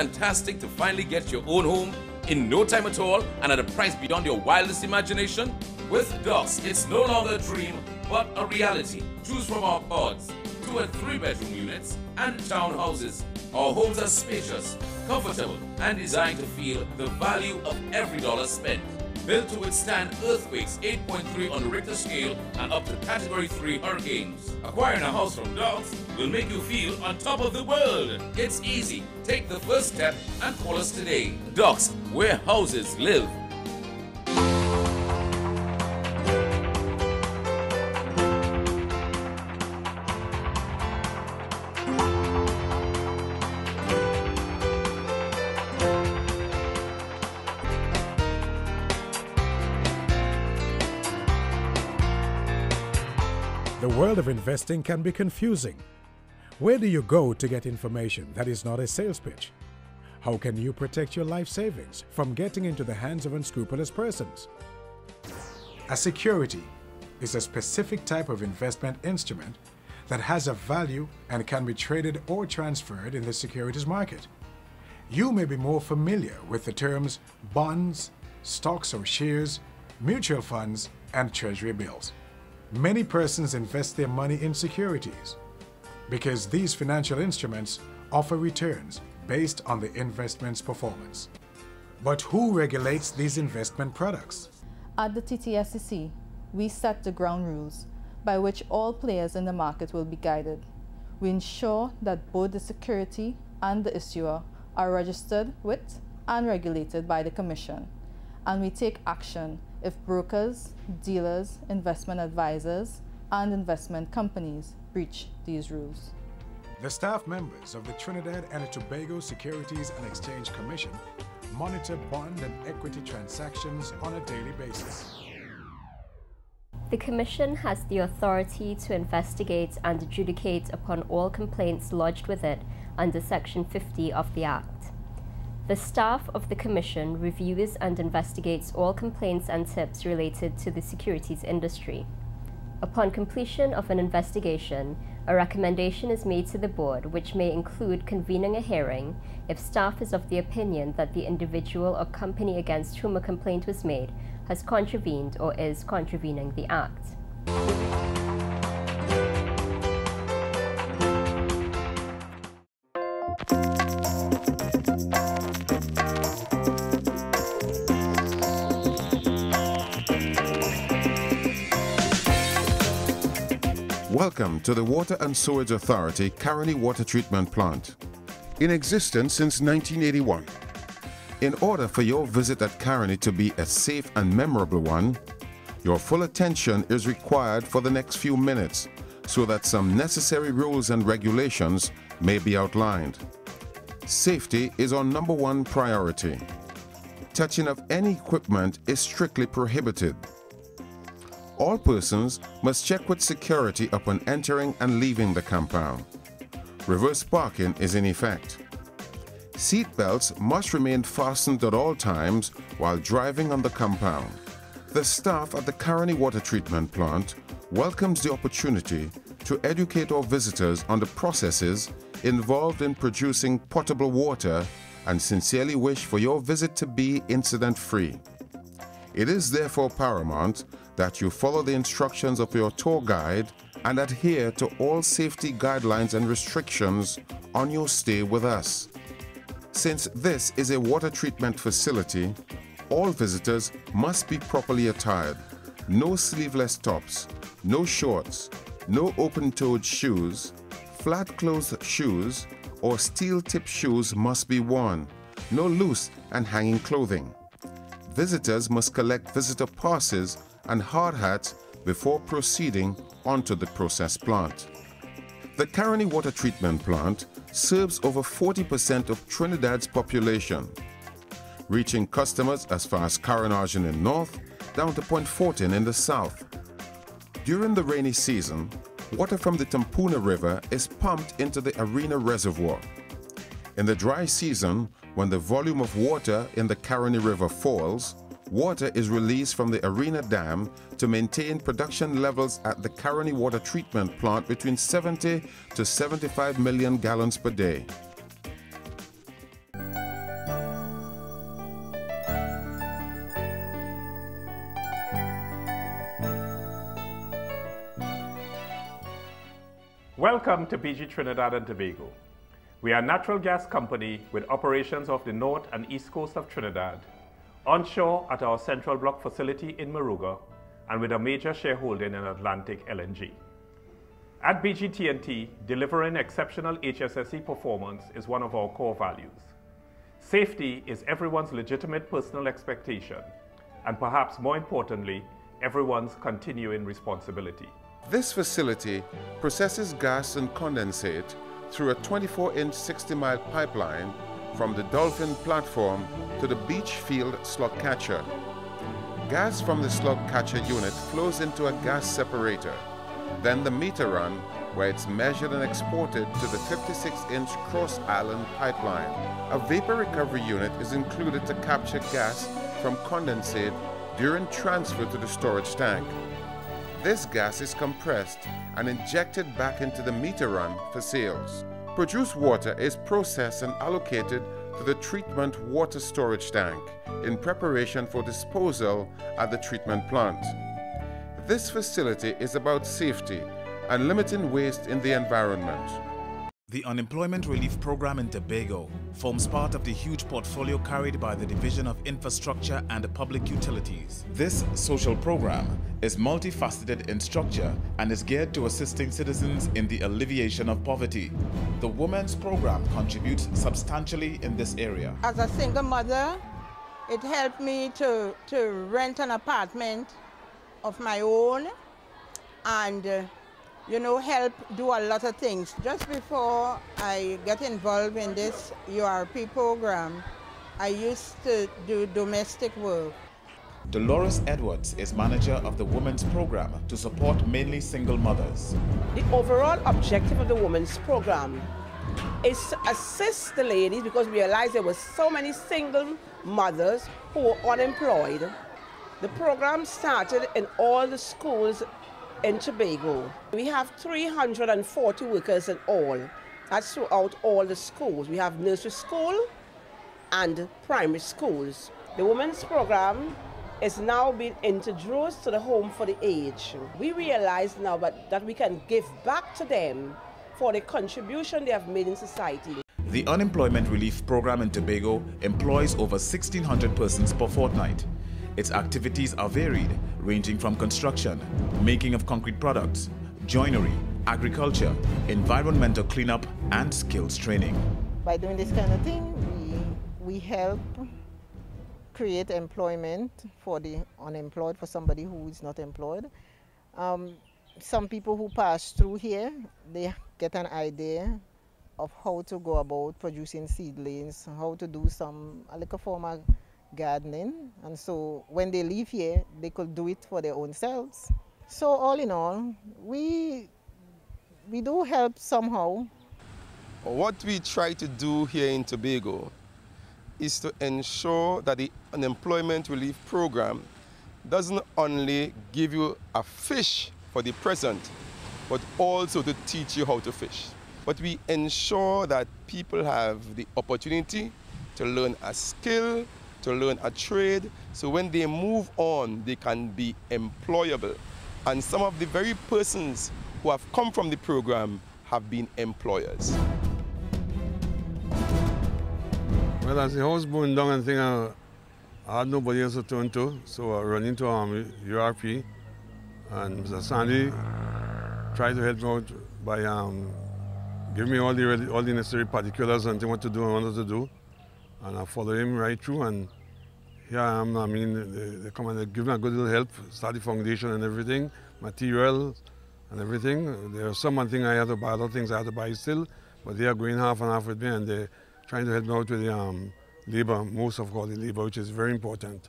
fantastic to finally get your own home in no time at all and at a price beyond your wildest imagination? With Docks, it's no longer a dream, but a reality. Choose from our pods, 2 and 3 bedroom units, and townhouses. Our homes are spacious, comfortable, and designed to feel the value of every dollar spent. Built to withstand earthquakes 8.3 on the Richter scale and up to Category 3 hurricanes. Acquiring a house from Docks will make you feel on top of the world. It's easy. Take the first step and call us today. Docks, where houses live. The world of investing can be confusing. Where do you go to get information that is not a sales pitch? How can you protect your life savings from getting into the hands of unscrupulous persons? A security is a specific type of investment instrument that has a value and can be traded or transferred in the securities market. You may be more familiar with the terms bonds, stocks or shares, mutual funds, and treasury bills. Many persons invest their money in securities because these financial instruments offer returns based on the investment's performance. But who regulates these investment products? At the TTSEC, we set the ground rules by which all players in the market will be guided. We ensure that both the security and the issuer are registered with and regulated by the Commission, and we take action if brokers, dealers, investment advisors, and investment companies breach these rules. The staff members of the Trinidad and Tobago Securities and Exchange Commission monitor bond and equity transactions on a daily basis. The Commission has the authority to investigate and adjudicate upon all complaints lodged with it under Section 50 of the Act. The staff of the Commission reviews and investigates all complaints and tips related to the securities industry. Upon completion of an investigation, a recommendation is made to the Board, which may include convening a hearing if staff is of the opinion that the individual or company against whom a complaint was made has contravened or is contravening the Act. Welcome to the Water and Sewage Authority Caroni Water Treatment Plant, in existence since 1981. In order for your visit at Caroni to be a safe and memorable one, your full attention is required for the next few minutes so that some necessary rules and regulations may be outlined. Safety is our #1 priority. Touching of any equipment is strictly prohibited. All persons must check with security upon entering and leaving the compound. Reverse parking is in effect. Seat belts must remain fastened at all times while driving on the compound. The staff at the Caroni Water Treatment Plant welcomes the opportunity to educate our visitors on the processes involved in producing potable water and sincerely wish for your visit to be incident-free. It is therefore paramount that you follow the instructions of your tour guide and adhere to all safety guidelines and restrictions on your stay with us. Since this is a water treatment facility, all visitors must be properly attired. No sleeveless tops, no shorts, no open-toed shoes, flat-closed shoes, or steel-tipped shoes must be worn. No loose and hanging clothing. Visitors must collect visitor passes and hard hats before proceeding onto the process plant. The Caroni Water Treatment Plant serves over 40% of Trinidad's population, reaching customers as far as Coronage in the north down to Point Fortin in the south. During the rainy season, water from the Tampuna River is pumped into the Arena Reservoir. In the dry season, when the volume of water in the Caroni River falls, water is released from the Arena Dam to maintain production levels at the Caroni Water Treatment Plant between 70 to 75 million gallons per day. Welcome to BG Trinidad and Tobago. We are a natural gas company with operations off the north and east coast of Trinidad, onshore at our Central Block facility in Moruga, and with a major shareholding in Atlantic LNG. At BGTNT, delivering exceptional HSSE performance is one of our core values. Safety is everyone's legitimate personal expectation, and perhaps more importantly, everyone's continuing responsibility. This facility processes gas and condensate through a 24-inch 60-mile pipeline from the Dolphin platform to the beach field slug catcher. Gas from the slug catcher unit flows into a gas separator, then the meter run, where it's measured and exported to the 56-inch Cross Island pipeline. A vapor recovery unit is included to capture gas from condensate during transfer to the storage tank. This gas is compressed and injected back into the meter run for sales. Produced water is processed and allocated to the treatment water storage tank in preparation for disposal at the treatment plant. This facility is about safety and limiting waste in the environment. The Unemployment Relief Program in Tobago forms part of the huge portfolio carried by the Division of Infrastructure and Public Utilities. This social program is multifaceted in structure and is geared to assisting citizens in the alleviation of poverty. The Women's Program contributes substantially in this area. As a single mother, it helped me to rent an apartment of my own and help do a lot of things. Just before I get involved in this URP program, I used to do domestic work. Dolores Edwards is manager of the Women's Program to support mainly single mothers. The overall objective of the Women's Program is to assist the ladies because we realized there were so many single mothers who were unemployed. The program started in all the schools in Tobago. We have 340 workers in all. That's throughout all the schools. We have nursery school and primary schools. The Women's Program is now being introduced to the home for the aged. We realize now that we can give back to them for the contribution they have made in society. The Unemployment Relief Program in Tobago employs over 1,600 persons per fortnight. Its activities are varied, ranging from construction, making of concrete products, joinery, agriculture, environmental cleanup, and skills training. By doing this kind of thing, we help create employment for the unemployed, for somebody who is not employed. Some people who pass through here, they get an idea of how to go about producing seedlings, how to do a little form of gardening, and so when they leave here they could do it for their own selves. So all in all, we do help somehow. What we try to do here in Tobago is to ensure that the Unemployment Relief Program doesn't only give you a fish for the present, but also to teach you how to fish. But we ensure that people have the opportunity to learn a skill, to learn a trade, so when they move on, they can be employable. And some of the very persons who have come from the program have been employers. Well, as the house burned down and thing, I had nobody else to turn to, so I ran into URP, and Mr. Sandy tried to help me out by giving me all the necessary particulars and what to do and what to do. And I follow him right through, and here I am. I mean, they come and they give me a good little help, start the foundation and everything, material and everything. There are some things I have to buy, other things I have to buy still, but they are going half and half with me, and they're trying to help me out with the labor, most of all the labor, which is very important.